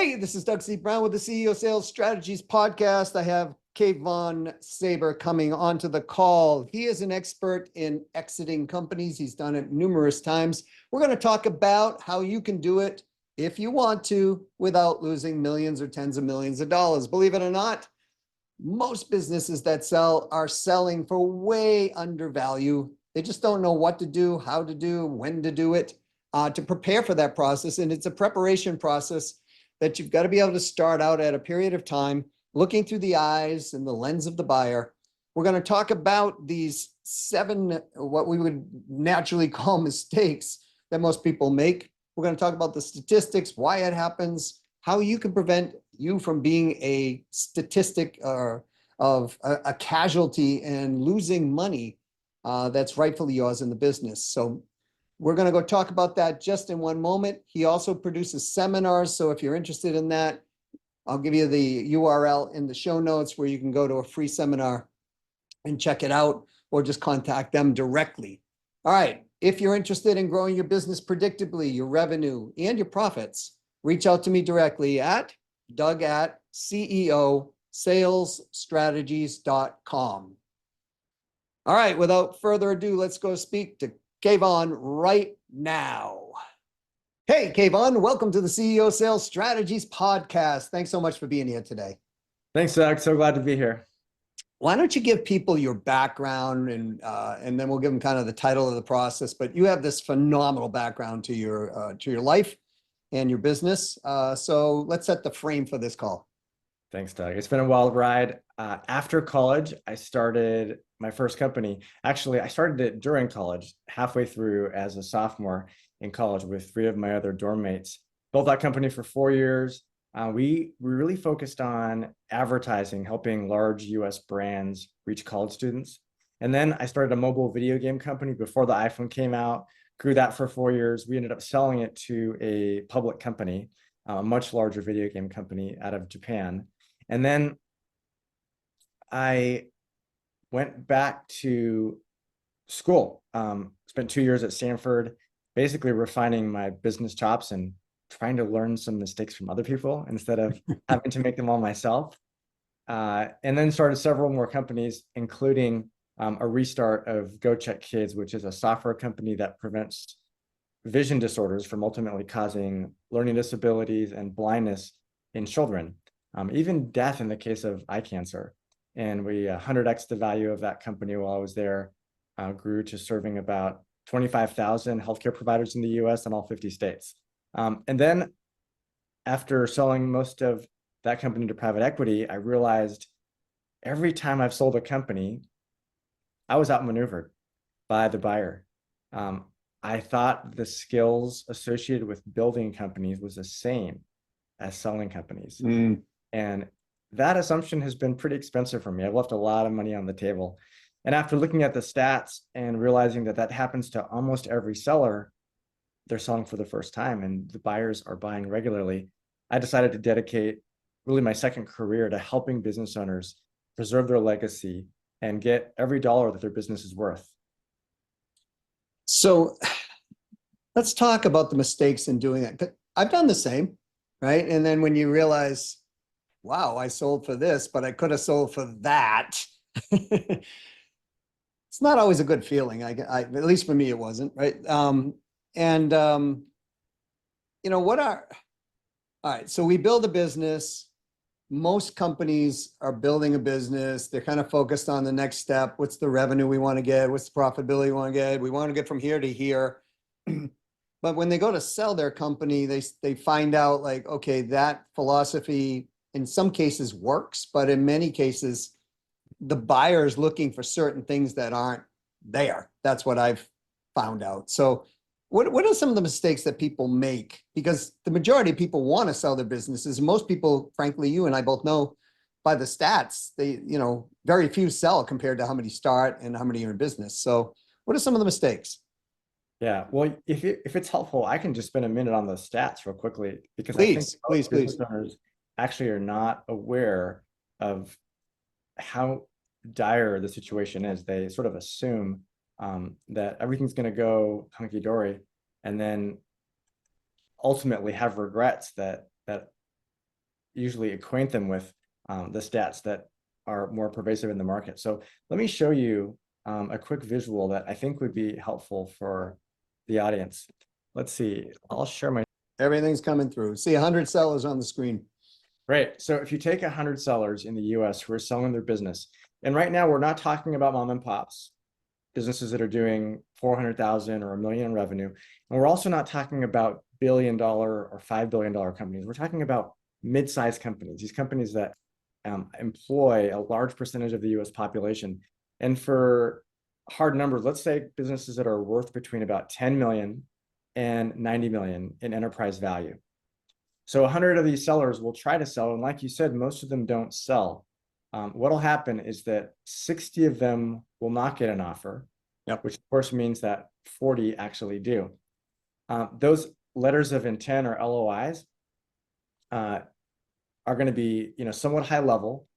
Hey, this is Doug C. Brown with the CEO Sales Strategies Podcast. I have Kevon Saber coming onto the call. He is an expert in exiting companies. He's done it numerous times. We're going to talk about how you can do it if you want to without losing millions or tens of millions of dollars. Believe it or not, most businesses that sell are selling for way under value. They just don't know what to do, how to do, when to do it, to prepare for that process. And it's a preparation process that you've got to be able to start out at a period of time, looking through the eyes and the lens of the buyer. We're going to talk about these 7, what we would naturally call mistakes that most people make. We're going to talk about the statistics, why it happens, how you can prevent you from being a statistic of a casualty and losing money that's rightfully yours in the business. So we're going to go talk about that just in one moment. He also produces seminars. So if you're interested in that, I'll give you the URL in the show notes where you can go to a free seminar and check it out, or just contact them directly. All right. If you're interested in growing your business predictably, your revenue and your profits, reach out to me directly at doug@ceosalesstrategies.com. All right. Without further ado, let's go speak to Kevon right now. Hey, Kevon, welcome to the CEO Sales Strategies Podcast. Thanks so much for being here today. Thanks, Doug. So glad to be here. Why don't you give people your background and then we'll give them kind of the title of the process. But you have this phenomenal background to your life and your business. So let's set the frame for this call. Thanks, Doug. It's been a wild ride. After college, I started my first company. Actually, I started it during college, halfway through as a sophomore in college with 3 of my other dorm mates. Built that company for 4 years. We really focused on advertising, helping large US brands reach college students. And then I started a mobile video game company before the iPhone came out, grew that for 4 years. We ended up selling it to a public company, a much larger video game company out of Japan. And then I went back to school, spent 2 years at Stanford, basically refining my business chops and trying to learn some mistakes from other people instead of having to make them all myself. And then started several more companies, including a restart of Go Check Kids, which is a software company that prevents vision disorders from ultimately causing learning disabilities and blindness in children, even death in the case of eye cancer. And we 100x the value of that company while I was there, grew to serving about 25,000 healthcare providers in the US and all 50 states. And then after selling most of that company to private equity, I realized every time I've sold a company, I was outmaneuvered by the buyer. I thought the skills associated with building companies was the same as selling companies. And that assumption has been pretty expensive for me. I've left a lot of money on the table. And after looking at the stats and realizing that that happens to almost every seller, they're selling for the first time and the buyers are buying regularly, I decided to dedicate really my second career to helping business owners preserve their legacy and get every dollar that their business is worth. So let's talk about the mistakes in doing that. I've done the same, right? And then when you realize, wow, I sold for this, but I could have sold for that. It's not always a good feeling. At least for me, it wasn't, right? All right, so we build a business. Most companies are building a business. They're kind of focused on the next step. What's the revenue we want to get? What's the profitability we want to get? We want to get from here to here. But when they go to sell their company, they find out like, okay, that philosophy in some cases works, but in many cases, the buyer is looking for certain things that aren't there. That's what I've found out. So what are some of the mistakes that people make? Because the majority of people want to sell their businesses. Most people, frankly, you and I both know by the stats, very few sell compared to how many start and how many are in business. So what are some of the mistakes? Yeah, well, if it's helpful, I can just spend a minute on the stats real quickly, because please, I think business owners actually are not aware of how dire the situation is. They sort of assume that everything's going to go hunky-dory, and then ultimately have regrets that usually acquaint them with the stats that are more pervasive in the market. So let me show you a quick visual that I think would be helpful for the audience. Let's see, I'll share my. Everything's coming through. See 100 sellers on the screen. Right. So if you take 100 sellers in the US who are selling their business, and right now we're not talking about mom and pops, businesses that are doing 400,000 or $1 million in revenue. And we're also not talking about $1 billion or $5 billion companies. We're talking about mid-sized companies, these companies that employ a large percentage of the US population. And for hard numbers, let's say businesses that are worth between about 10 million and 90 million in enterprise value. So 100 of these sellers will try to sell. And like you said, most of them don't sell. What'll happen is that 60 of them will not get an offer, which of course means that 40 actually do. Those letters of intent or LOIs are going to be, somewhat high level.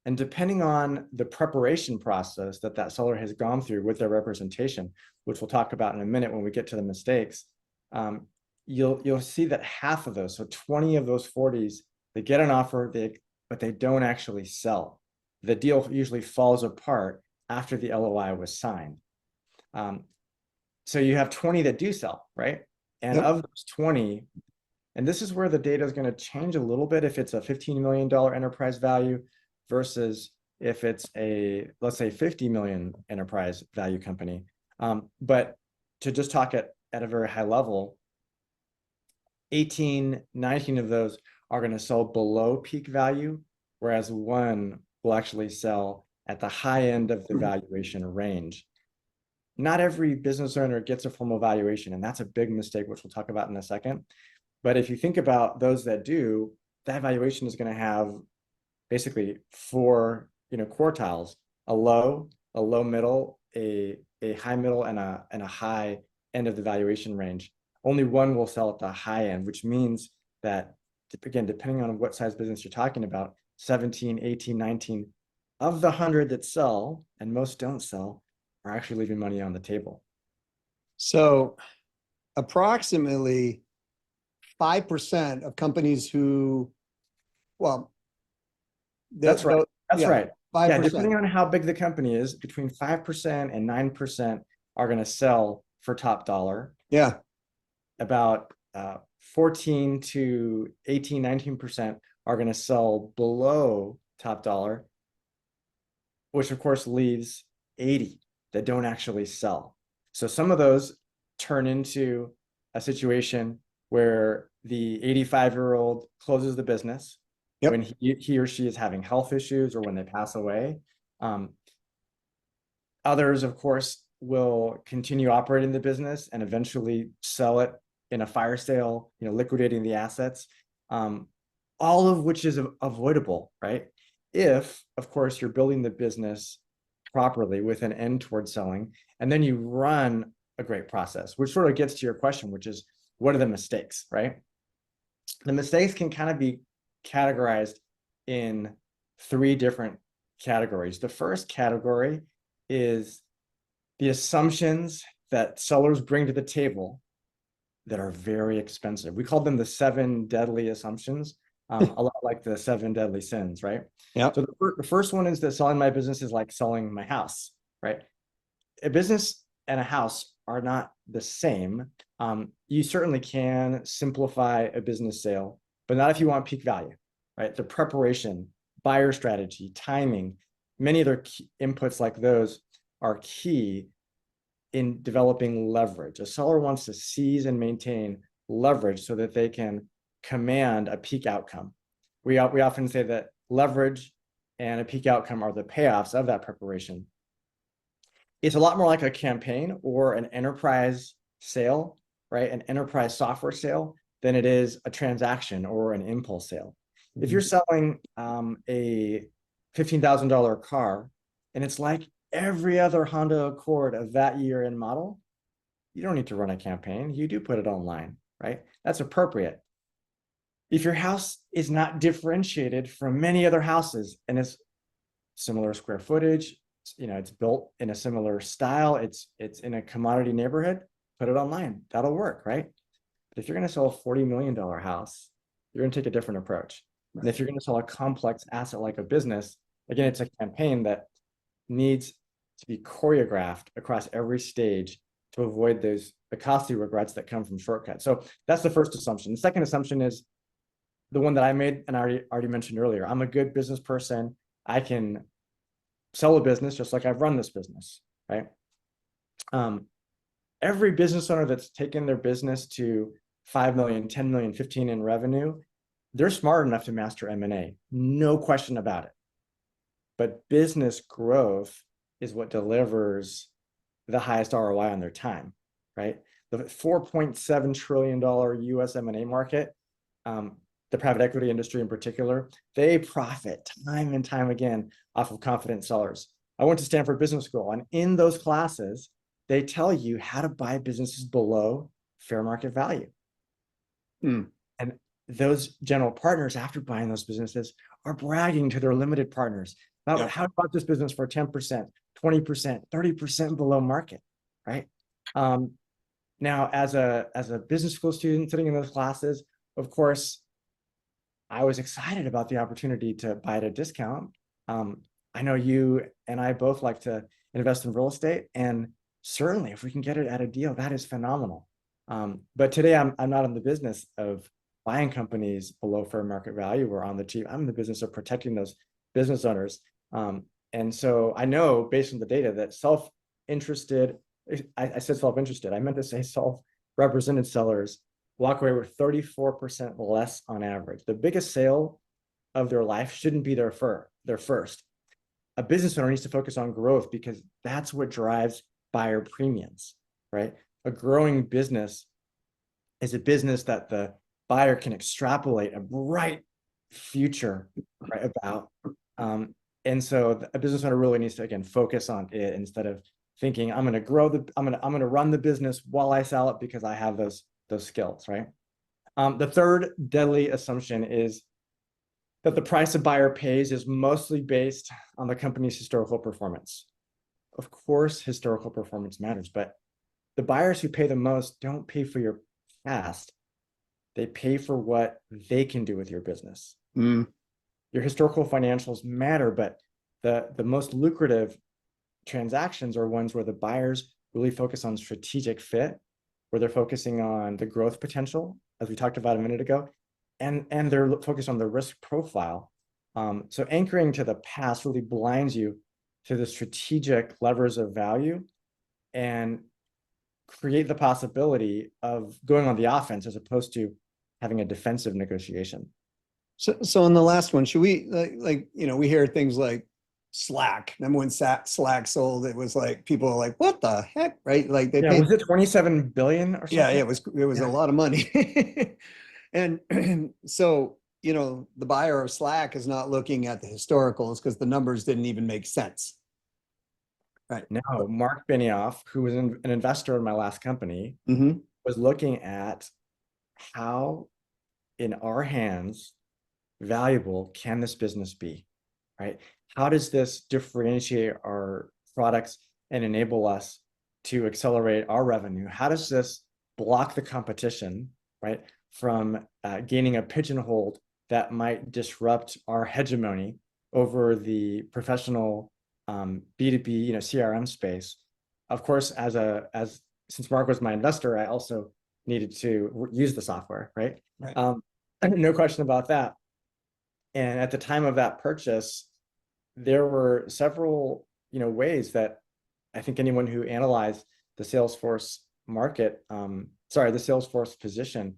And depending on the preparation process that seller has gone through with their representation, which we'll talk about in a minute when we get to the mistakes, you'll see that half of those, so 20 of those 40s, they get an offer, but they don't actually sell. The deal usually falls apart after the LOI was signed. So you have 20 that do sell, right? And of those 20, and this is where the data is going to change a little bit if it's a $15 million enterprise value versus if it's let's say 50 million enterprise value company. But to just talk at a very high level, 18, 19 of those are going to sell below peak value, whereas one will actually sell at the high end of the valuation range. Not every business owner gets a formal valuation, and that's a big mistake, which we'll talk about in a second. But if you think about those that do, that valuation is going to have basically four quartiles: a low middle, a high middle, and a high end of the valuation range. Only one will sell at the high end, which means that, again, depending on what size business you're talking about, 17, 18, 19 of the 100 that sell, and most don't sell, are actually leaving money on the table. So approximately 5% of companies who, that's right. That's right. 5%. Yeah, depending on how big the company is, between 5% and 9% are going to sell for top dollar. Yeah. About 14 to 18, 19% are going to sell below top dollar, which of course leaves 80 that don't actually sell. So some of those turn into a situation where the 85-year-old closes the business when he or she is having health issues or when they pass away. Others, of course, will continue operating the business and eventually sell it in a fire sale, liquidating the assets, all of which is avoidable, right? If, of course, you're building the business properly with an end towards selling, and then you run a great process, which sort of gets to your question, which is, what are the mistakes, right? The mistakes can kind of be categorized in three different categories. The first category is the assumptions that sellers bring to the table that are very expensive. We call them the 7 deadly assumptions, a lot like the 7 deadly sins, right? Yeah. So the first one is that selling my business is like selling my house, right? A business and a house are not the same. You certainly can simplify a business sale, but not if you want peak value, right? The preparation, buyer strategy, timing, many other inputs like those are key in developing leverage. A seller wants to seize and maintain leverage so that they can command a peak outcome. We often say that leverage and a peak outcome are the payoffs of that preparation. It's a lot more like a campaign or an enterprise sale, right? An enterprise software sale than it is a transaction or an impulse sale. If you're selling a $15,000 car and it's like every other Honda Accord of that year and model, you don't need to run a campaign. You do put it online, right? That's appropriate. If your house is not differentiated from many other houses and it's similar square footage, it's built in a similar style, it's in a commodity neighborhood, put it online. That'll work, right? But if you're going to sell a $40 million house, you're going to take a different approach. And if you're going to sell a complex asset like a business, again, it's a campaign that needs to be choreographed across every stage to avoid the costly regrets that come from shortcuts. So that's the first assumption. The second assumption is the one that I made and I already mentioned earlier. I'm a good business person. I can sell a business just like I've run this business, right? Every business owner that's taken their business to 5 million, 10 million, 15 in revenue, they're smart enough to master M&A, no question about it. But business growth is what delivers the highest ROI on their time, right? The $4.7 trillion US M&A market, the private equity industry in particular, they profit time and time again off of confident sellers. I went to Stanford Business School, and in those classes, they tell you how to buy businesses below fair market value. And those general partners, after buying those businesses, are bragging to their limited partners about how to buy this business for 10%, 20%, 30% below market, right? Now, as a business school student sitting in those classes, of course, I was excited about the opportunity to buy at a discount. I know you and I both like to invest in real estate, and certainly if we can get it at a deal, that is phenomenal. But today I'm not in the business of buying companies below fair market value or on the cheap. I'm in the business of protecting those business owners. And so I know based on the data that self-interested, I said self-interested, I meant to say self-represented sellers walk away with 34% less on average. The biggest sale of their life shouldn't be their first. A business owner needs to focus on growth because that's what drives buyer premiums, right? A growing business is a business that the buyer can extrapolate a bright future, right, about. And so a business owner really needs to, again, focus on it instead of thinking, I'm going to grow I'm going to run the business while I sell it because I have those skills, right? The third deadly assumption is that the price a buyer pays is mostly based on the company's historical performance. Of course, historical performance matters, but the buyers who pay the most don't pay for your past. They pay for what they can do with your business. Your historical financials matter, but the most lucrative transactions are ones where the buyers really focus on strategic fit, where they're focusing on the growth potential, as we talked about a minute ago, and they're focused on the risk profile. So anchoring to the past really blinds you to the strategic levers of value and create the possibility of going on the offense as opposed to having a defensive negotiation. So in the last one, should we we hear things like Slack. Remember when Slack sold? It was like people are like, "What the heck?" Right? Like they paid. Was it 27 billion or something? Yeah, it was a lot of money. And so the buyer of Slack is not looking at the historicals because the numbers didn't even make sense. Right. No, Mark Benioff, who was an investor in my last company, was looking at how in our hands valuable can this business be, right? How does this differentiate our products and enable us to accelerate our revenue? How does this block the competition, right, from gaining a pigeonhole that might disrupt our hegemony over the professional B2B, CRM space? Of course, since Mark was my investor, I also needed to use the software, right? No question about that. And at the time of that purchase, there were several, ways that I think anyone who analyzed the Salesforce market, the Salesforce position,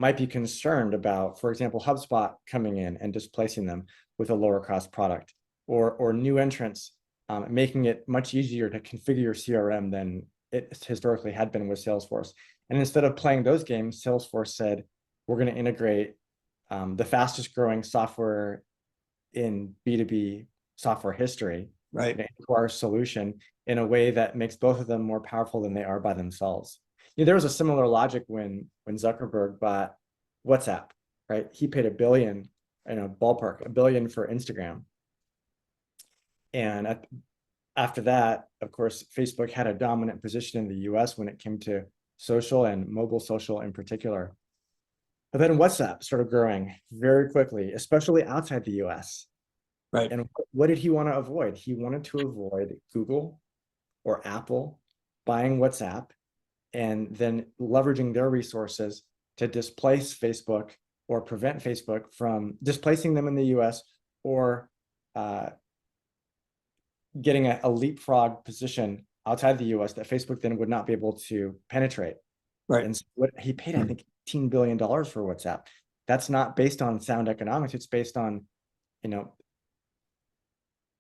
might be concerned about, for example, HubSpot coming in and displacing them with a lower cost product, or new entrants making it much easier to configure your CRM than it historically had been with Salesforce. And instead of playing those games, Salesforce said, we're going to integrate the fastest growing software in B2B software history, right, into our solution in a way that makes both of them more powerful than they are by themselves. There was a similar logic when Zuckerberg bought WhatsApp, right? He paid $1 billion, ballpark, $1 billion for Instagram. And after that, of course, Facebook had a dominant position in the US when it came to social and mobile social in particular. But then WhatsApp started growing very quickly, especially outside the US. Right. And what did he want to avoid? He wanted to avoid Google or Apple buying WhatsApp and then leveraging their resources to displace Facebook or prevent Facebook from displacing them in the US or getting a leapfrog position outside the US that Facebook then would not be able to penetrate. Right. And so what he paid, I think, $18 billion for WhatsApp. That's not based on sound economics. It's based on,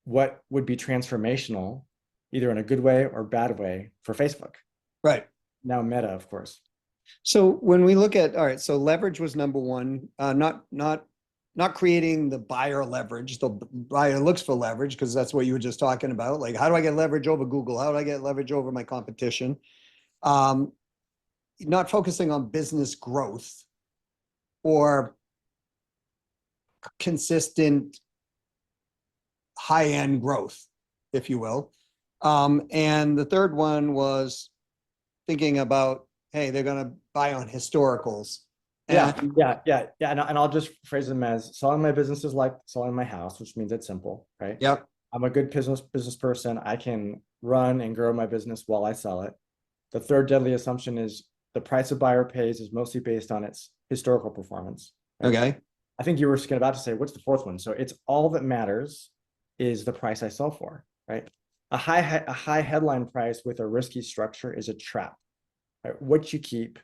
what would be transformational, either in a good way or bad way for Facebook. Right. Now Meta, of course. So when we look at, all right, so leverage was number one, not creating the buyer leverage. The buyer looks for leverage because that's what you were just talking about. Like, how do I get leverage over Google? How do I get leverage over my competition? Not focusing on business growth or consistent high-end growth, if you will. And the third one was thinking about, hey, they're going to buy on historicals. Yeah. And I'll just phrase them as selling my business is like selling my house, which means it's simple, right? Yep. I'm a good business person. I can run and grow my business while I sell it. The third deadly assumption is the price a buyer pays is mostly based on its historical performance. Right? Okay. I think you were about to say, what's the fourth one? So it's all that matters is the price I sell for, right? A high headline price with a risky structure is a trap. Right? What you keep,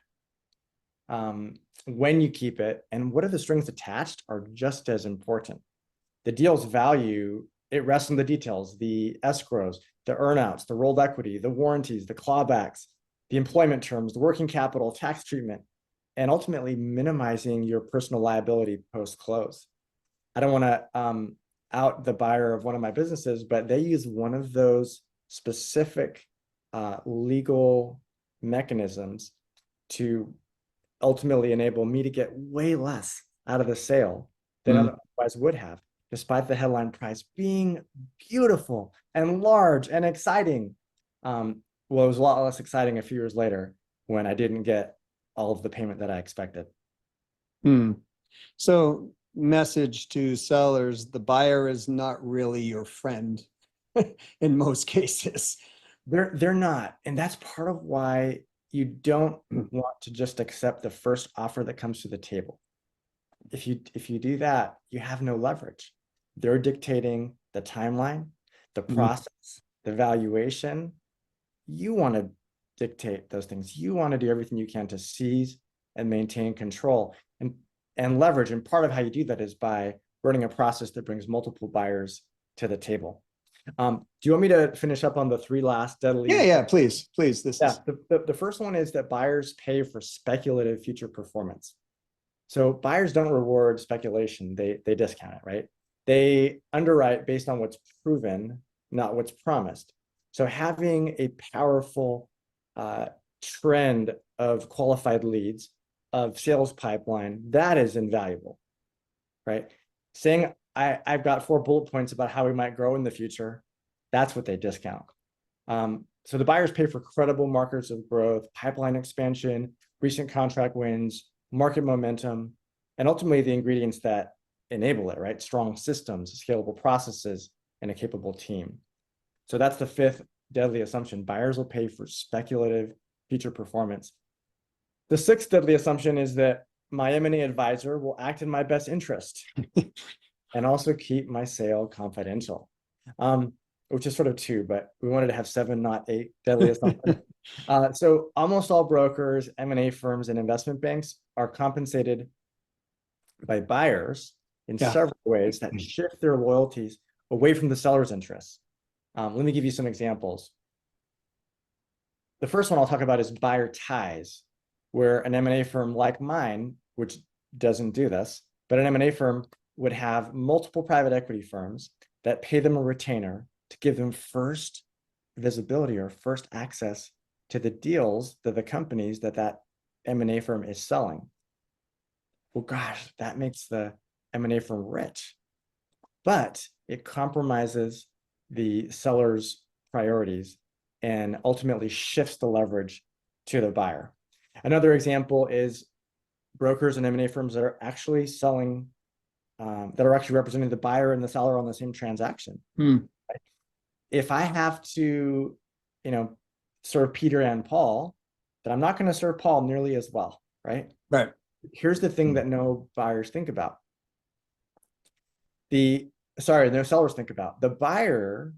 when you keep it, and what are the strings attached are just as important. The deal's value, it rests in the details, the escrows, the earnouts, the rolled equity, the warranties, the clawbacks, the employment terms, the working capital, tax treatment, and ultimately minimizing your personal liability post-close. I don't want to out the buyer of one of my businesses, but they use one of those specific legal mechanisms to ultimately enable me to get way less out of the sale than otherwise would have, despite the headline price being beautiful and large and exciting. Well, it was a lot less exciting a few years later when I didn't get all of the payment that I expected. So message to sellers, the buyer is not really your friend in most cases. They're not. And that's part of why you don't want to just accept the first offer that comes to the table. If you do that, you have no leverage. They're dictating the timeline, the process, the valuation. You want to dictate those things. You want to do everything you can to seize and maintain control and leverage. And part of how you do that is by running a process that brings multiple buyers to the table. Do you want me to finish up on the three last deadly? Yeah, please. The first one is that buyers pay for speculative future performance. So buyers don't reward speculation, they discount it, right? They underwrite based on what's proven, not what's promised. So having a powerful trend of qualified leads, of sales pipeline, that is invaluable, right? Saying I've got 4 bullet points about how we might grow in the future, that's what they discount. So the buyers pay for credible markers of growth, pipeline expansion, recent contract wins, market momentum, and ultimately the ingredients that enable it, right? Strong systems, scalable processes, and a capable team. So that's the fifth deadly assumption. Buyers will pay for speculative future performance. The sixth deadly assumption is that my M&A advisor will act in my best interest and also keep my sale confidential, which is sort of 2, but we wanted to have 7, not 8 deadly assumptions. So almost all brokers, M&A firms, and investment banks are compensated by buyers in several ways that shift their loyalties away from the seller's interests. Let me give you some examples. The first one I'll talk about is buyer ties, where an M&A firm like mine, which doesn't do this, but an M&A firm would have multiple private equity firms that pay them a retainer to give them first visibility or first access to the deals that the companies that M&A firm is selling. Well, gosh, that makes the M&A firm rich, but it compromises the seller's priorities and ultimately shifts the leverage to the buyer. Another example is brokers and M&A firms that are actually selling, that are actually representing the buyer and the seller on the same transaction. If I have to, serve Peter and Paul, then I'm not going to serve Paul nearly as well, right? Right. Here's the thing that no buyers think about. No sellers think about. The buyer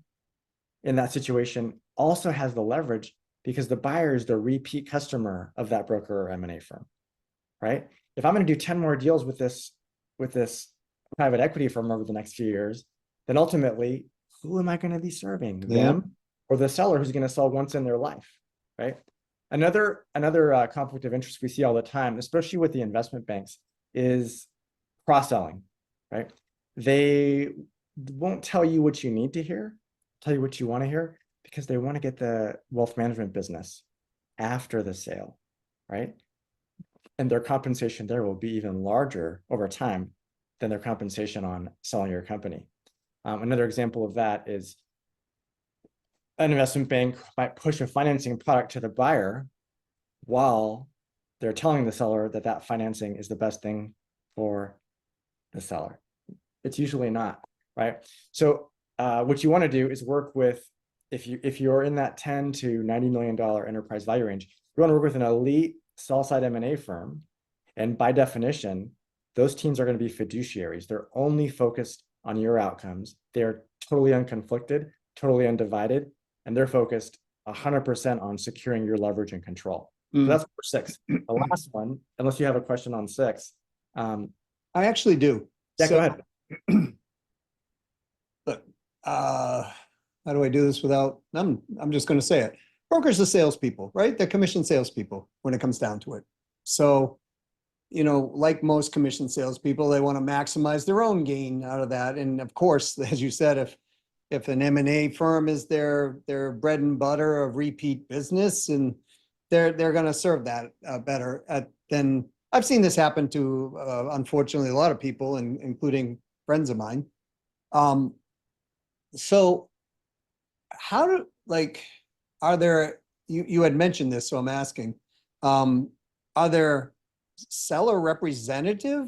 in that situation also has the leverage because the buyer is the repeat customer of that broker or M&A firm, right? If I'm going to do 10 more deals with this private equity firm over the next few years, then ultimately, who am I going to be serving? Them or the seller who's going to sell once in their life, right? Another conflict of interest we see all the time, especially with the investment banks, is cross-selling, right? They won't tell you what you need to hear, tell you what you want to hear, because they want to get the wealth management business after the sale, right? And their compensation there will be even larger over time than their compensation on selling your company. Another example of that is an investment bank might push a financing product to the buyer while they're telling the seller that that financing is the best thing for the seller. It's usually not, right? So what you want to do is work with, if you're in that 10 to $90 million enterprise value range, you want to work with an elite sell-side M&A firm. And by definition, those teams are going to be fiduciaries. They're only focused on your outcomes. They're totally unconflicted, totally undivided, and they're focused 100% on securing your leverage and control. So that's number 6. The last one, unless you have a question on 6. I actually do. Yeah, go ahead. Look, how do I do this without, I'm just going to say it. Brokers are salespeople, right? They're commission salespeople when it comes down to it. So, like most commission salespeople, they want to maximize their own gain out of that. And of course, as you said, if an M&A firm is their bread and butter of repeat business, and they're going to serve that better than I've seen this happen to, unfortunately, a lot of people, including friends of mine. So how do, are there, you had mentioned this, so I'm asking, are there seller representative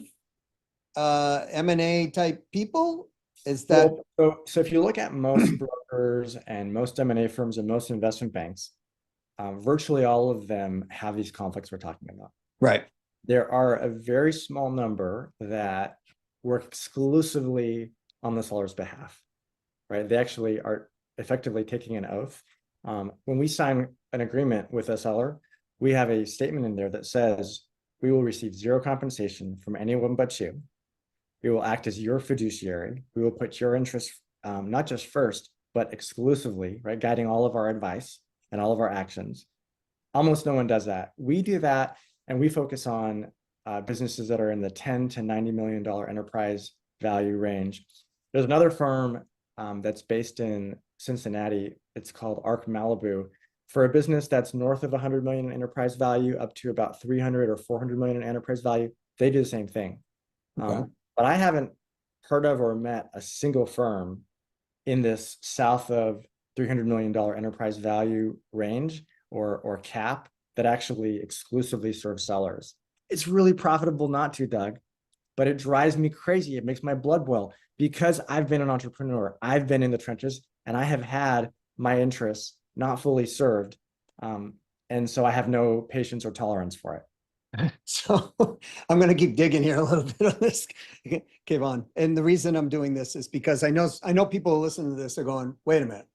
M&A type people? Is that so if you look at most brokers and most M&A firms and most investment banks, virtually all of them have these conflicts we're talking about. Right. There are a very small number that work exclusively on the seller's behalf, right? They actually are effectively taking an oath. When we sign an agreement with a seller, we have a statement in there that says we will receive zero compensation from anyone but you. We will act as your fiduciary. We will put your interests not just first, but exclusively, right? Guiding all of our advice and all of our actions. Almost no one does that. We do that, and we focus on businesses that are in the 10 to $90 million enterprise value range. There's another firm that's based in Cincinnati. It's called Arc Malibu. For a business that's north of 100 million in enterprise value, up to about 300 or 400 million in enterprise value, they do the same thing. Okay. But I haven't heard of or met a single firm in this south of $300 million enterprise value range or cap that actually exclusively serves sellers. It's really profitable not to, Doug, but it drives me crazy. It makes my blood boil because I've been an entrepreneur. I've been in the trenches and I have had my interests not fully served. And so I have no patience or tolerance for it. So I'm going to keep digging here a little bit on this, Kevon. And the reason I'm doing this is because I know people who listen to this are going, wait a minute,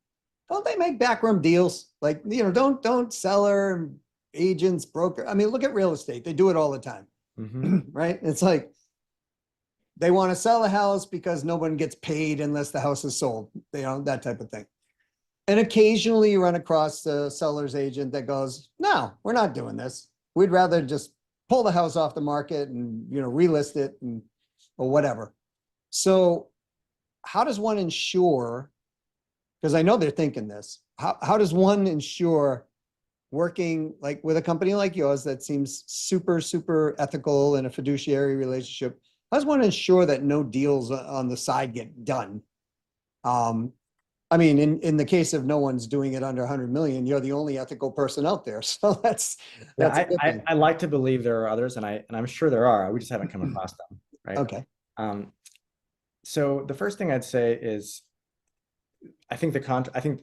don't they make backroom deals? Don't seller, agents, broker. I mean, look at real estate. They do it all the time, right? It's like they want to sell a house because no one gets paid unless the house is sold, that type of thing. And occasionally you run across a seller's agent that goes, no, we're not doing this. We'd rather just pull the house off the market and, relist it or whatever. So how does one ensure, because I know they're thinking this, how does one ensure working with a company like yours that seems super, super ethical in a fiduciary relationship? How does one ensure that no deals on the side get done? I mean, in the case of no one's doing it under 100 million, you're the only ethical person out there. So Yeah, that's a good thing. I like to believe there are others, and I'm sure there are. We just haven't come across them, right? Okay. Um, so the first thing I'd say is, I think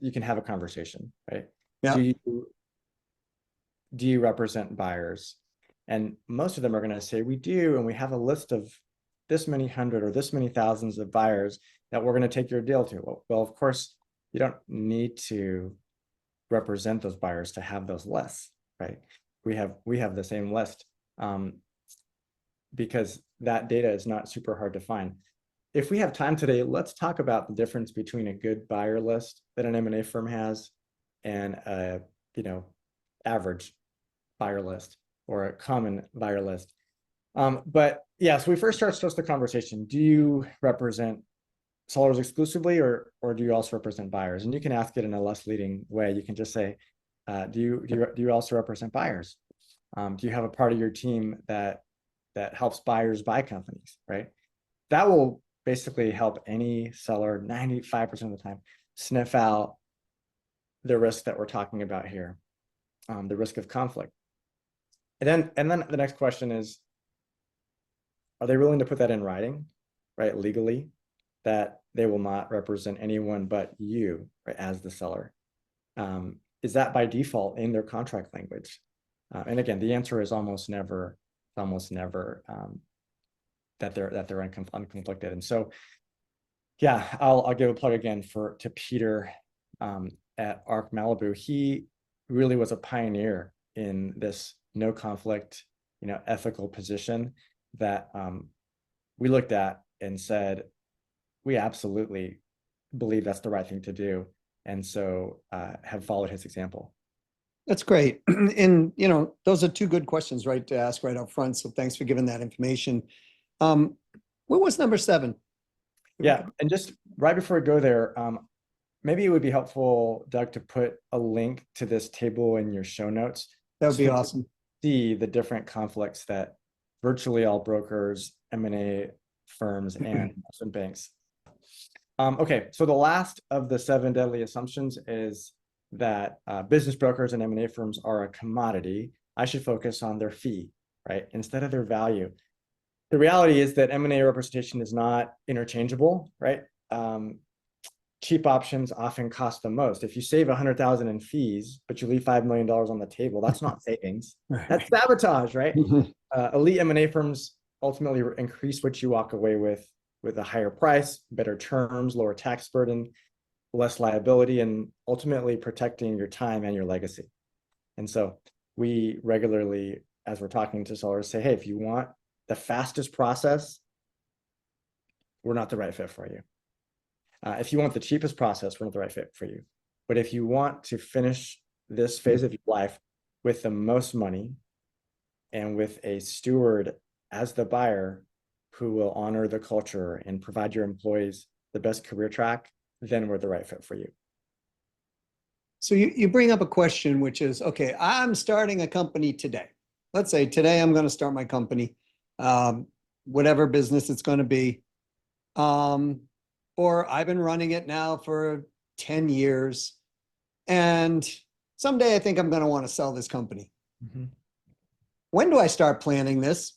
you can have a conversation, right? Yeah. Do you represent buyers? And most of them are going to say we do, and we have a list of this many hundred or this many thousands of buyers that we're going to take your deal to. Well, of course, you don't need to represent those buyers to have those lists, right? We have the same list, because that data is not super hard to find. If we have time today, let's talk about the difference between a good buyer list that an M&A firm has and a, average buyer list or a common buyer list. But yeah, so we first start the conversation. Do you represent sellers exclusively, or do you also represent buyers? And you can ask it in a less leading way. You can just say, do you also represent buyers? Do you have a part of your team that helps buyers buy companies, right? That will basically help any seller 95% of the time sniff out the risk that we're talking about here, the risk of conflict. And then the next question is, are they willing to put that in writing, right, legally, that they will not represent anyone but you, right, as the seller? Is that by default in their contract language? And again, the answer is almost never that they're unconflicted. And so, yeah, I'll give a plug again to Peter at Arc Malibu. He really was a pioneer in this no conflict, ethical position that we looked at and said, we absolutely believe that's the right thing to do. And so have followed his example. That's great. And, those are two good questions, right, to ask right up front. So thanks for giving that information. What was number 7? Yeah. And just right before we go there, maybe it would be helpful, Doug, to put a link to this table in your show notes. That would be awesome. See the different conflicts that virtually all brokers, M&A firms, and investment banks. Okay, so the last of the 7 deadly assumptions is that business brokers and M&A firms are a commodity. I should focus on their fee, right, instead of their value. The reality is that M&A representation is not interchangeable, right? Cheap options often cost the most. If you save $100,000 in fees, but you leave $5 million on the table, that's not savings. That's sabotage, right? Elite M&A firms ultimately increase what you walk away with a higher price, better terms, lower tax burden, less liability, and ultimately protecting your time and your legacy. And so we regularly, as we're talking to sellers, say, hey, if you want the fastest process, we're not the right fit for you. If you want the cheapest process, we're not the right fit for you. But if you want to finish this phase of your life with the most money and with a steward as the buyer who will honor the culture and provide your employees the best career track, then we're the right fit for you. So you bring up a question, which is, okay, I'm starting a company today. Let's say today I'm going to start my company, whatever business it's going to be. Or I've been running it now for 10 years. And someday I think I'm going to want to sell this company. Mm-hmm. When do I start planning this?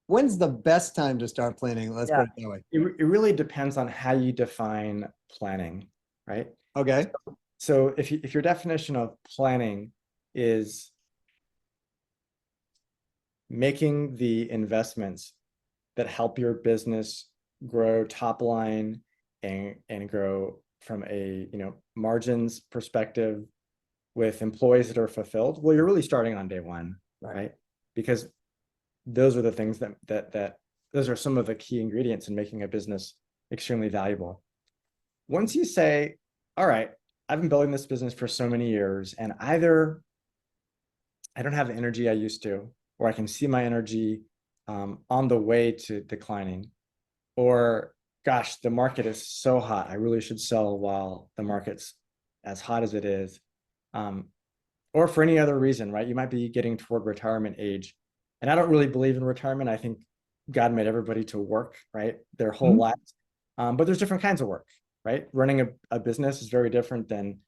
When's the best time to start planning? Let's put it that way. It really depends on how you define planning, right? Okay. So if your definition of planning is making the investments that help your business grow top line and grow from a margins perspective with employees that are fulfilled, well, you're really starting on day one, right? Because those are the things that those are some of the key ingredients in making a business extremely valuable. Once you say, all right, I've been building this business for so many years, and either I don't have the energy I used to, or I can see my energy on the way to declining, or gosh, the market is so hot, I really should sell while the market's as hot as it is, or for any other reason, right? You might be getting toward retirement age. And I don't really believe in retirement. I think God made everybody to work, right, their whole lives. But there's different kinds of work, right? Running a business is very different than,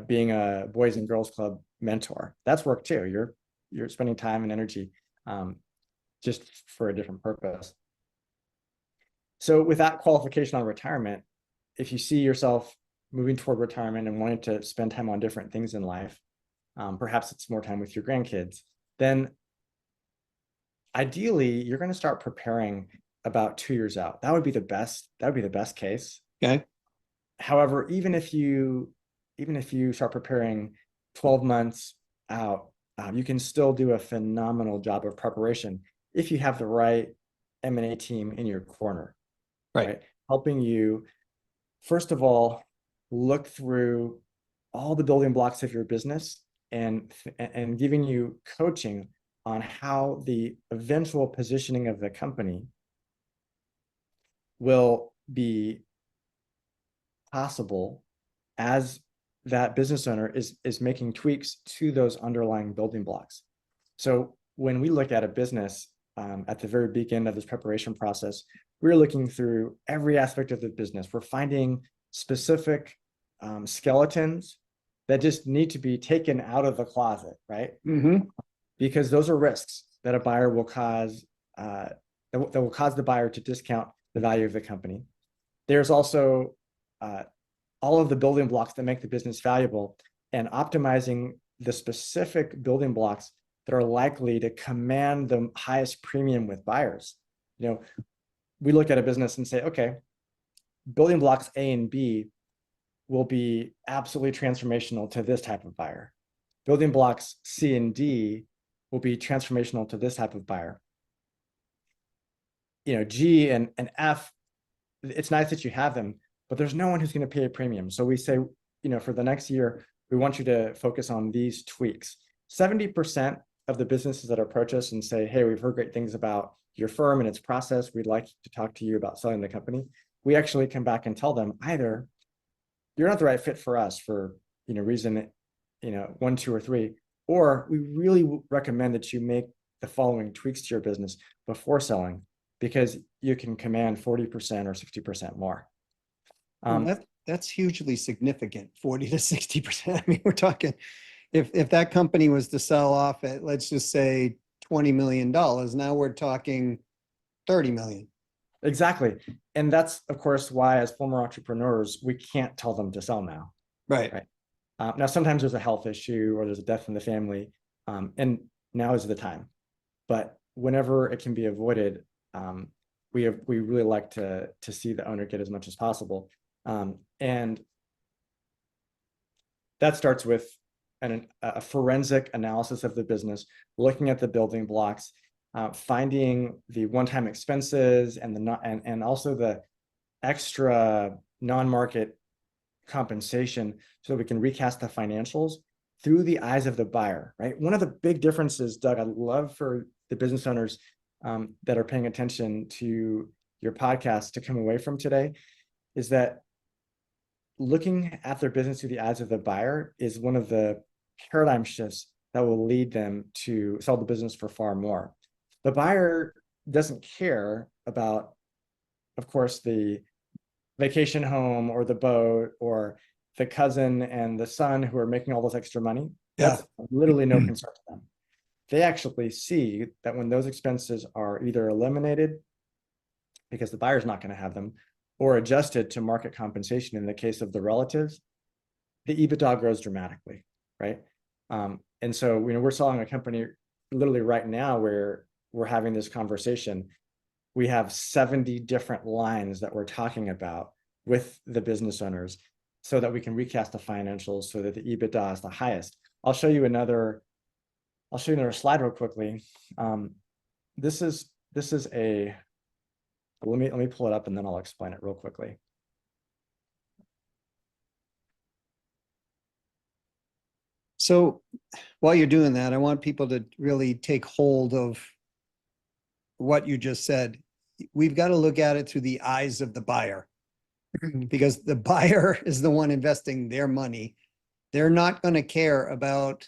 being a boys and girls club mentor. That's work too. You're spending time and energy just for a different purpose. So with that qualification on retirement, if you see yourself moving toward retirement and wanting to spend time on different things in life, perhaps it's more time with your grandkids, then ideally you're going to start preparing about 2 years out. That would be the best case. Okay. However, even if you start preparing 12 months out, you can still do a phenomenal job of preparation if you have the right M&A team in your corner, right? Helping you, first of all, look through all the building blocks of your business and giving you coaching on how the eventual positioning of the company will be possible as that business owner is making tweaks to those underlying building blocks. So when we look at a business at the very beginning of this preparation process, we're looking through every aspect of the business. We're finding specific skeletons that just need to be taken out of the closet, right? Mm-hmm. Because those are risks that a buyer will cause, that will cause the buyer to discount the value of the company. There's also all of the building blocks that make the business valuable, and optimizing the specific building blocks that are likely to command the highest premium with buyers. We look at a business and say, okay, building blocks A and B will be absolutely transformational to this type of buyer. Building blocks C and D will be transformational to this type of buyer. G and F, it's nice that you have them, but there's no one who's going to pay a premium. So we say, for the next year, we want you to focus on these tweaks. 70% of the businesses that approach us and say, hey, we've heard great things about your firm and its process, we'd like to talk to you about selling the company. We actually come back and tell them either you're not the right fit for us for reason 1, 2, or 3, or we really recommend that you make the following tweaks to your business before selling, because you can command 40% or 60% more. That's hugely significant, 40 to 60%. I mean, we're talking, if that company was to sell off at, let's just say, $20 million, now we're talking 30 million. Exactly. And that's, of course, why as former entrepreneurs, we can't tell them to sell now. Right. Now, sometimes there's a health issue or there's a death in the family, and now is the time. But whenever it can be avoided, we really like to see the owner get as much as possible. And that starts with a forensic analysis of the business, looking at the building blocks, finding the one-time expenses and also the extra non-market compensation, so we can recast the financials through the eyes of the buyer, right? One of the big differences, Doug, I'd love for the business owners that are paying attention to your podcast to come away from today, is that looking at their business through the eyes of the buyer is one of the paradigm shifts that will lead them to sell the business for far more. The buyer doesn't care about, of course, the vacation home or the boat or the cousin and the son who are making all this extra money. That's literally no concern to them. They actually see that when those expenses are either eliminated because the buyer's not going to have them, or adjusted to market compensation in the case of the relatives, the EBITDA grows dramatically, right? And so we're selling a company literally right now where we're having this conversation. We have 70 different lines that we're talking about with the business owners so that we can recast the financials so that the EBITDA is the highest. I'll show you another slide real quickly. This is a, let me pull it up and then I'll explain it real quickly. So while you're doing that, I want people to really take hold of what you just said. We've got to look at it through the eyes of the buyer, because the buyer is the one investing their money. They're not going to care about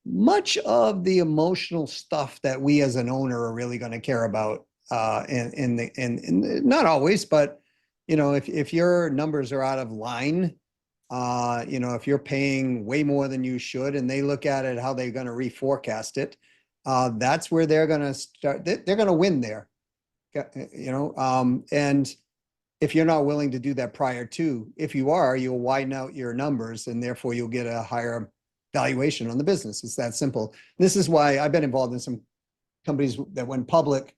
much of the emotional stuff that we as an owner are really going to care about. And not always, but if your numbers are out of line, if you're paying way more than you should and they look at it, how they're going to reforecast it, that's where they're going to start. They're going to win there, and if you're not willing to do that prior to, if you are, you'll widen out your numbers and therefore you'll get a higher valuation on the business. It's that simple. This is why I've been involved in some companies that went public.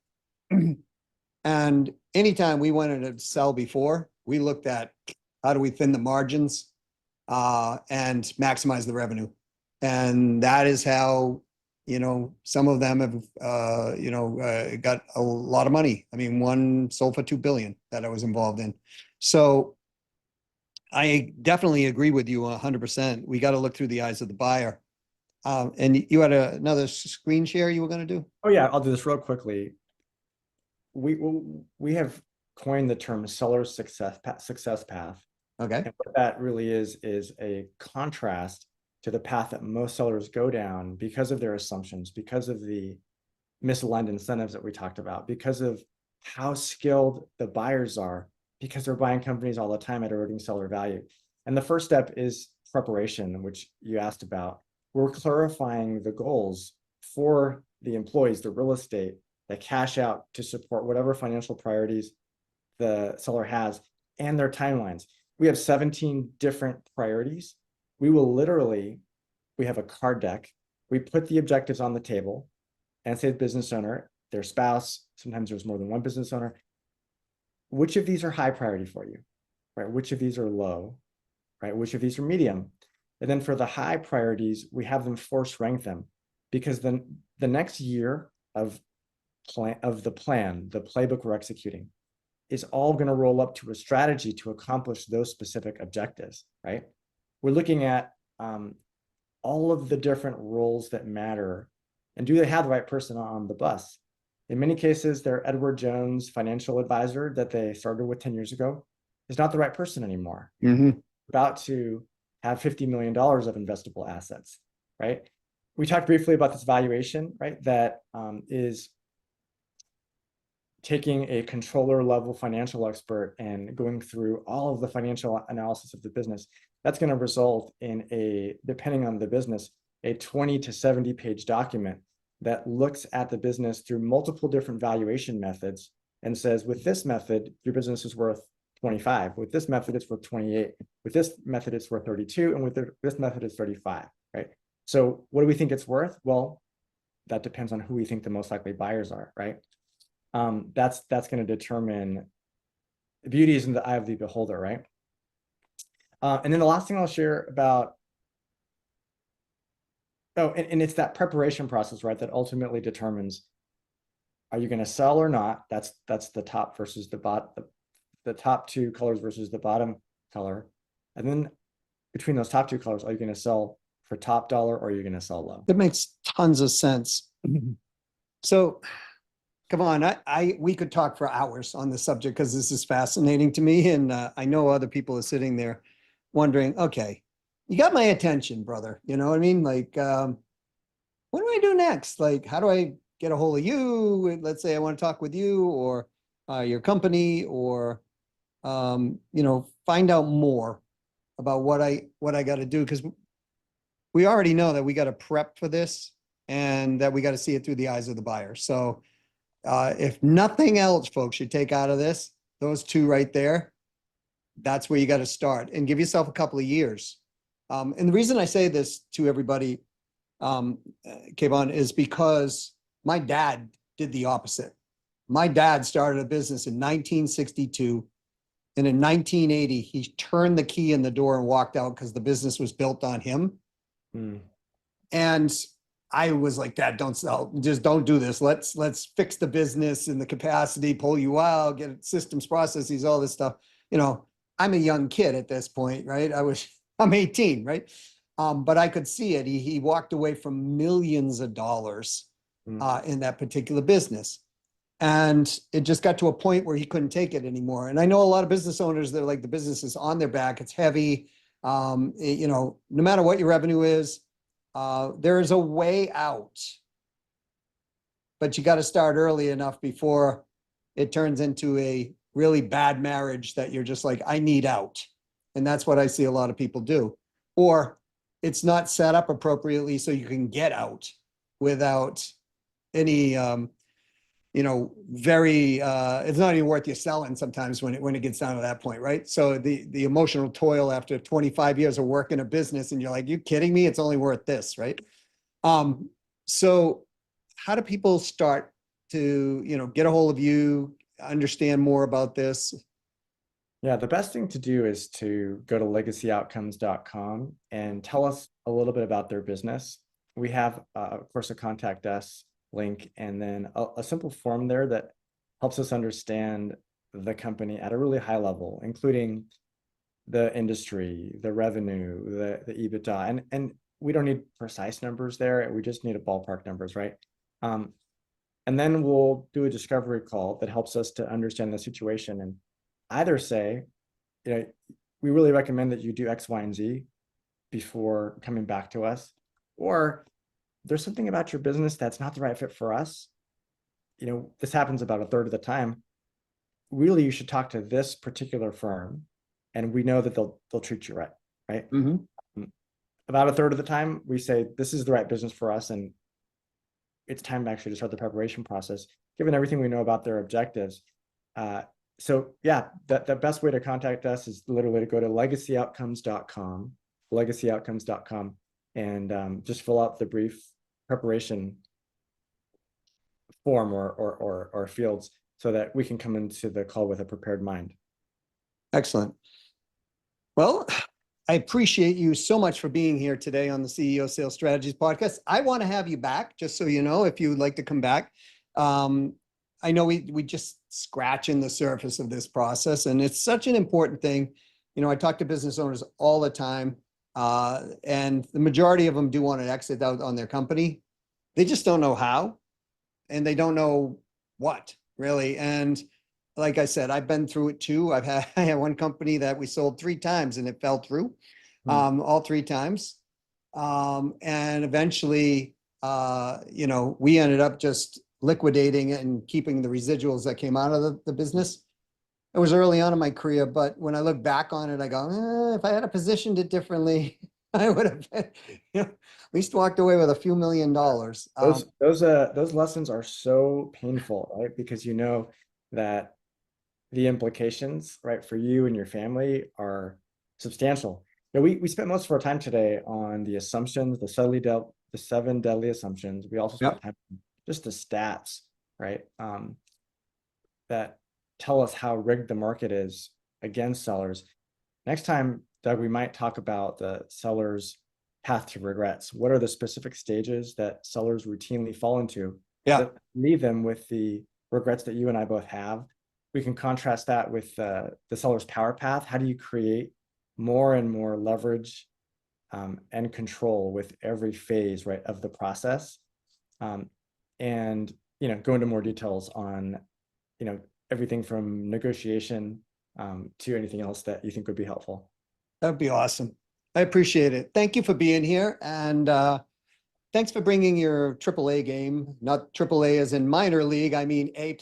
And anytime we wanted to sell before, we looked at how do we thin the margins and maximize the revenue. And that is how, some of them have, got a lot of money. I mean, one sold for 2 billion that I was involved in. So I definitely agree with you 100%. We got to look through the eyes of the buyer. And you had another screen share you were going to do? Oh yeah, I'll do this real quickly. We have coined the term seller success path. Okay. And what that really is a contrast to the path that most sellers go down because of their assumptions, because of the misaligned incentives that we talked about, because of how skilled the buyers are, because they're buying companies all the time at eroding seller value. And the first step is preparation, which you asked about. We're clarifying the goals for the employees, the real estate, the cash out to support whatever financial priorities the seller has and their timelines. We have 17 different priorities. We have a card deck. We put the objectives on the table and say the business owner, their spouse, sometimes there's more than one business owner, which of these are high priority for you, right? Which of these are low, right? Which of these are medium? And then for the high priorities, we have them force rank them because then the next year of the plan, the playbook we're executing, is all going to roll up to a strategy to accomplish those specific objectives, right? We're looking at all of the different roles that matter and do they have the right person on the bus? In many cases, their Edward Jones financial advisor that they started with 10 years ago is not the right person anymore. Mm-hmm. About to have $50 million of investable assets, right? We talked briefly about this valuation, right? That is taking a controller level financial expert and going through all of the financial analysis of the business. That's going to result in depending on the business, a 20 to 70 page document that looks at the business through multiple different valuation methods and says, with this method, your business is worth 25. With this method, it's worth 28. With this method, it's worth 32. And with this method, it's 35, right? So what do we think it's worth? Well, that depends on who we think the most likely buyers are, right? That's going to determine beauty is in the eye of the beholder, right? And then the last thing I'll share about, and it's that preparation process, right? That ultimately determines, are you going to sell or not? That's the top versus the bottom, the top two colors versus the bottom color. And then between those top two colors, are you going to sell for top dollar or are you going to sell low? That makes tons of sense. So come on, we could talk for hours on this subject because this is fascinating to me. And I know other people are sitting there wondering, okay, you got my attention, brother. You know what I mean? Like, what do I do next? Like, how do I get a hold of you? Let's say I want to talk with you or your company or, find out more about what I got to do. Because we already know that we got to prep for this and that we got to see it through the eyes of the buyer. So if nothing else, folks, you take out of this, those two right there, that's where you got to start and give yourself a couple of years. And the reason I say this to everybody, Kevon, is because my dad did the opposite. My dad started a business in 1962. And in 1980, he turned the key in the door and walked out because the business was built on him. Mm. And I was like, Dad, don't sell, just don't do this. Let's fix the business and the capacity, pull you out, get systems, processes, all this stuff. I'm a young kid at this point, right? I'm 18, right? But I could see it. He walked away from millions of dollars in that particular business. And it just got to a point where he couldn't take it anymore. And I know a lot of business owners, they're like, the business is on their back, it's heavy. No matter what your revenue is, there is a way out, but you got to start early enough before it turns into a really bad marriage that you're just like, I need out. And that's what I see a lot of people do. Or it's not set up appropriately so you can get out without any, very, it's not even worth you selling sometimes when it gets down to that point, right? So the emotional toil after 25 years of working a business and you're like, you kidding me? It's only worth this, right? So how do people start to, get a hold of you, understand more about this? Yeah, the best thing to do is to go to legacyoutcomes.com and tell us a little bit about their business. We have, of course, a contact us link and then a simple form there that helps us understand the company at a really high level, including the industry, the revenue, the EBITDA. And we don't need precise numbers there. We just need a ballpark numbers, right? And then we'll do a discovery call that helps us to understand the situation and either say, we really recommend that you do X, Y, and Z before coming back to us, or there's something about your business that's not the right fit for us. This happens about a third of the time. Really, you should talk to this particular firm, and we know that they'll treat you right, right? Mm-hmm. About a third of the time, we say this is the right business for us, and it's time actually to start the preparation process, given everything we know about their objectives. So yeah, the best way to contact us is literally to go to legacyoutcomes.com, and just fill out the brief preparation form or fields so that we can come into the call with a prepared mind. Excellent. Well, I appreciate you so much for being here today on the CEO Sales Strategies podcast. I want to have you back, just so you know, if you would like to come back. I know we just scratching the surface of this process, and it's such an important thing. I talk to business owners all the time, and the majority of them do want to exit out on their company. They just don't know how, and they don't know what really. And like I said, I've been through it too. I had one company that we sold 3 times and it fell through, all 3 times. And eventually, we ended up just liquidating it and keeping the residuals that came out of the business. It was early on in my career, but when I look back on it, I go, if I had positioned it differently, I would have at least walked away with a few $1 million. Those lessons are so painful, right? Because you know that the implications, right, for you and your family are substantial. We spent most of our time today on the assumptions, the 7 deadly assumptions. We also spent time on just the stats, right, that tell us how rigged the market is against sellers. Next time, Doug, we might talk about the seller's path to regrets. What are the specific stages that sellers routinely fall into that leave them with the regrets that you and I both have? We can contrast that with the seller's power path. How do you create more and more leverage and control with every phase, right, of the process? And go into more details on everything from negotiation to anything else that you think would be helpful. That'd be awesome. I appreciate it. Thank you for being here, and thanks for bringing your AAA game, not AAA as in minor league, I mean A+++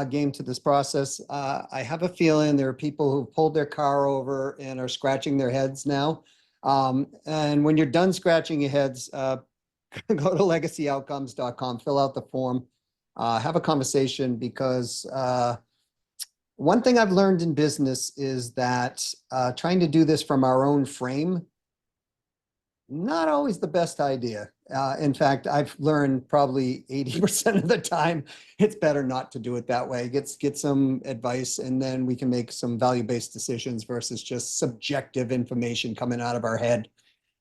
game to this process. I have a feeling there are people who pulled their car over and are scratching their heads now. And when you're done scratching your heads, go to legacyoutcomes.com, fill out the form, have a conversation, because one thing I've learned in business is that trying to do this from our own frame, not always the best idea. In fact, I've learned probably 80% of the time, it's better not to do it that way. Get some advice, and then we can make some value-based decisions versus just subjective information coming out of our head.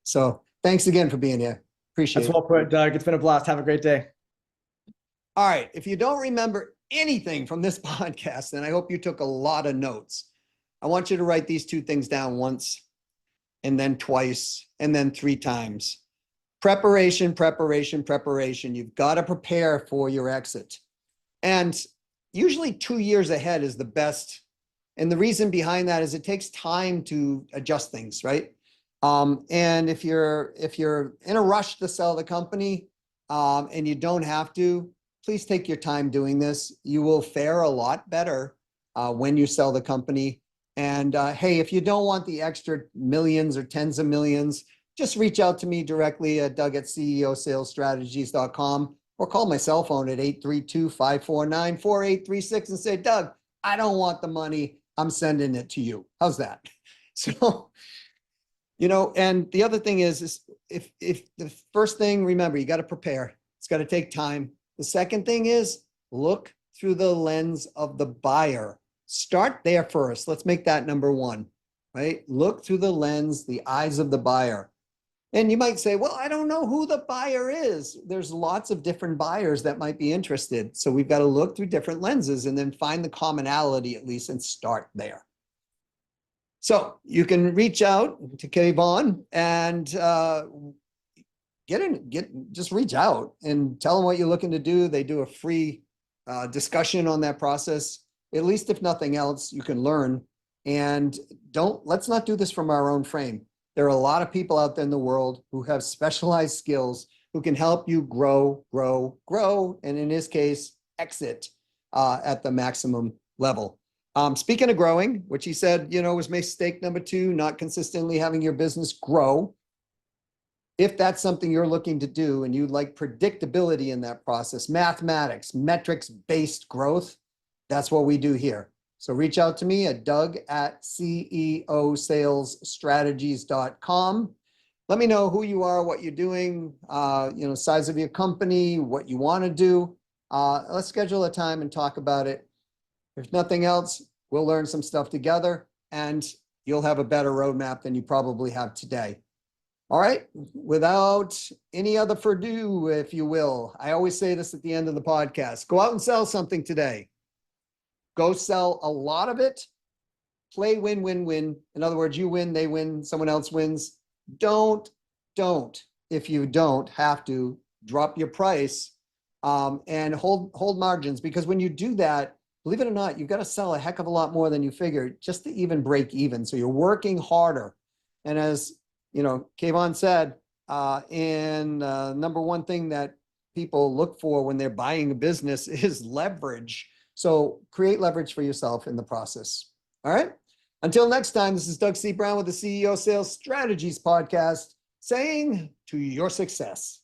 So thanks again for being here. Appreciate it. That's well put, Doug. It's been a blast. Have a great day. All right. If you don't remember anything from this podcast, then I hope you took a lot of notes. I want you to write these 2 things down once, and then twice, and then 3 times. Preparation, preparation, preparation. You've got to prepare for your exit. And usually 2 years ahead is the best. And the reason behind that is it takes time to adjust things, right? And if you're in a rush to sell the company, and you don't have to, please take your time doing this. You will fare a lot better when you sell the company. And hey, if you don't want the extra millions or tens of millions, just reach out to me directly at doug@ceosalesstrategies.com or call my cell phone at 832-549-4836 and say, Doug, I don't want the money. I'm sending it to you. How's that? So, and the other thing is if the first thing, remember, you got to prepare. It's got to take time. The second thing is look through the lens of the buyer. Start there first. Let's make that number one, right? Look through the lens, the eyes of the buyer. And you might say, well, I don't know who the buyer is. There's lots of different buyers that might be interested. So we've got to look through different lenses and then find the commonality at least and start there. So you can reach out to Kevon and just reach out and tell them what you're looking to do. They do a free discussion on that process. At least if nothing else, you can learn. And let's not do this from our own frame. There are a lot of people out there in the world who have specialized skills who can help you grow, and in his case, exit at the maximum level. Speaking of growing, which he said, was mistake number 2, not consistently having your business grow. If that's something you're looking to do and you'd like predictability in that process, mathematics, metrics-based growth, that's what we do here. So reach out to me at doug@ceosalesstrategies.com. Let me know who you are, what you're doing, size of your company, what you want to do. Let's schedule a time and talk about it. If nothing else, we'll learn some stuff together and you'll have a better roadmap than you probably have today. All right, without any other ado, if you will, I always say this at the end of the podcast, go out and sell something today. Go sell a lot of it, play win, win, win. In other words, you win, they win, someone else wins. Don't, if you don't have to, drop your price and hold margins, because when you do that, believe it or not, you've got to sell a heck of a lot more than you figured just to even break even. So you're working harder. And as Kevon said, number one thing that people look for when they're buying a business is leverage. So create leverage for yourself in the process. All right. Until next time, this is Doug C. Brown with the CEO Sales Strategies Podcast saying to your success.